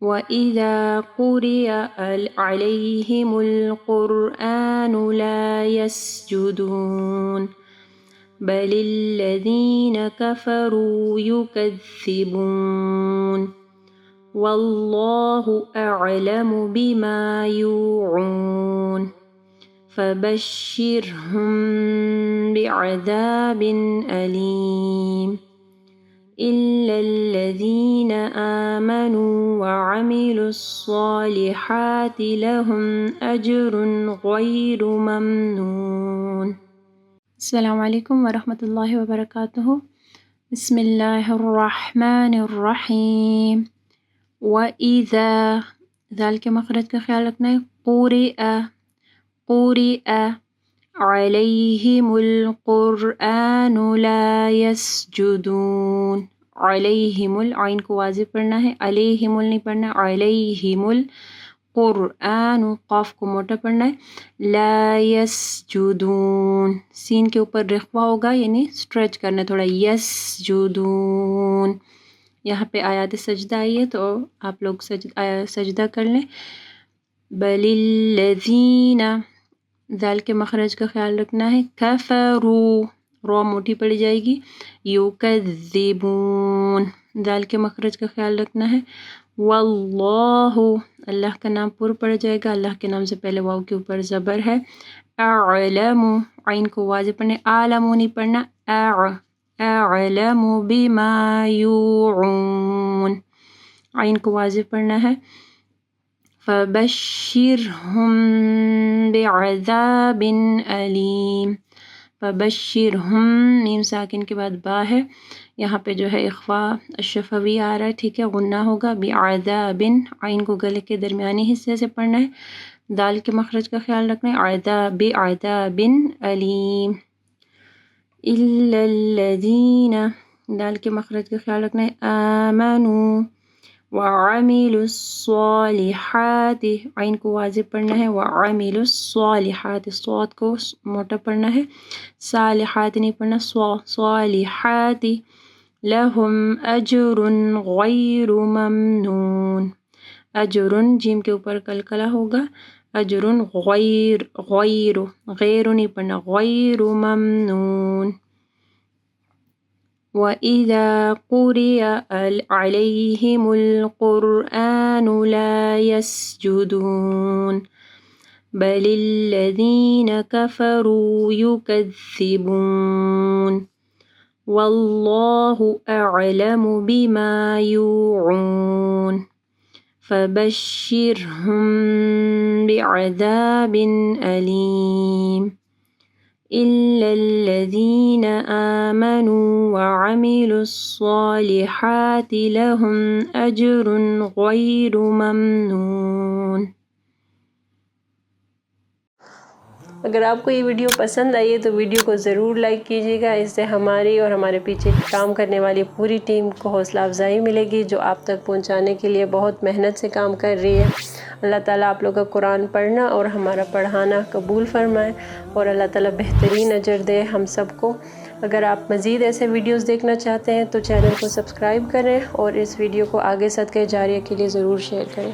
وَإِذَا قُرِئَ عَلَيْهِمُ الْقُرْآنُ لَا يَسْجُدُونَ بَلِ الَّذِينَ كَفَرُوا يُكَذِّبُونَ وَاللَّهُ أَعْلَمُ بِمَا يُوعُونَ فَبَشِّرْهُم بِعَذَابٍ أَلِيمٍ إِلَّا الَّذِينَ آمَنُوا وَعَمِلُوا الصَّالِحَاتِ لَهُمْ أَجْرٌ غَيْرُ مَمْنُونٍ۔ السلام علیکم ورحمۃ اللہ وبرکاتہ۔ بسم اللہ الرحمن الرحیم۔ وَإِذَا، ذال کے مخرج کا خیال رکھنا ہے۔ قُرِئَ عَلَيْهِمُ الْقُرْآنُ لَا يَسْجُدُونَ۔ علیہم العین کو واضح پڑھنا ہے، علیہم نہیں پڑھنا، علیہم القرآن قاف کو موٹا پڑھنا ہے، لا یسجدون سین کے اوپر رخوہ ہوگا یعنی سٹریچ کرنا تھوڑا، یسجدون۔ یہاں پہ آیات سجدہ آئی ہے تو آپ لوگ سجدہ کر لیں۔ بل الذین، ذال کے مخرج کا خیال رکھنا ہے، کفروا رو موٹی پڑی جائے گی، یکذبون ذال کے مخرج کا خیال رکھنا ہے، واللہ اللہ کا نام پر پڑ جائے گا، اللہ کے نام سے پہلے واو کے اوپر زبر ہے، اعلم عین کو واضح پڑھنا ہے، اعلم نہیں پڑھنا، اعلم بما یوعون عین کو واضح پڑھنا ہے، فبشرہم بعذاب علیم۔ فبشرہم میم ساکن کے بعد با ہے، یہاں پہ جو ہے اخفاء الشفوی آ رہا ہے، ٹھیک ہے، غنہ ہوگا، بعذاب عین کو گلے کے درمیانی حصے سے پڑھنا ہے، دال کے مخرج کا خیال رکھنا ہے، بعذاب علیم۔ الا الذین، دال کے مخرج کا خیال رکھنا ہے، آمنوا وعملوا الصالحات عین کو واضح پڑھنا ہے، وعملوا الصالحات صاد کو موٹا پڑھنا ہے، صالحات نہیں پڑھنا، صالحات لہم اجر غیر ممنون۔ اجر جیم کے اوپر قلقلہ ہوگا، اجر غیر نہیں پڑھنا، غیر ممنون۔ وَإِذَا قُرِئَ عَلَيْهِمُ الْقُرْآنُ لَا يَسْجُدُونَ بَلِ الَّذِينَ كَفَرُوا يُكَذِّبُونَ وَاللَّهُ أَعْلَمُ بِمَا يُوعُونَ فَبَشِّرْهُم بِعَذَابٍ أَلِيمٍ إِلَّا الَّذِينَ آمَنُوا وَعَمِلُوا الصَّالِحَاتِ لَهُمْ أَجْرٌ غَيْرُ مَمْنُونٍ۔ اگر آپ کو یہ ویڈیو پسند آئی ہے تو ویڈیو کو ضرور لائک کیجیے گا، اس سے ہماری اور ہمارے پیچھے کام کرنے والی پوری ٹیم کو حوصلہ افزائی ملے گی جو آپ تک پہنچانے کے لیے بہت محنت سے کام کر رہی ہے۔ اللہ تعالیٰ آپ لوگ کا قرآن پڑھنا اور ہمارا پڑھانا قبول فرمائے اور اللہ تعالیٰ بہترین اجر دے ہم سب کو۔ اگر آپ مزید ایسے ویڈیوز دیکھنا چاہتے ہیں تو چینل کو سبسکرائب کریں اور اس ویڈیو کو آگے صدقہ جاریہ کے لیے ضرور شیئر کریں۔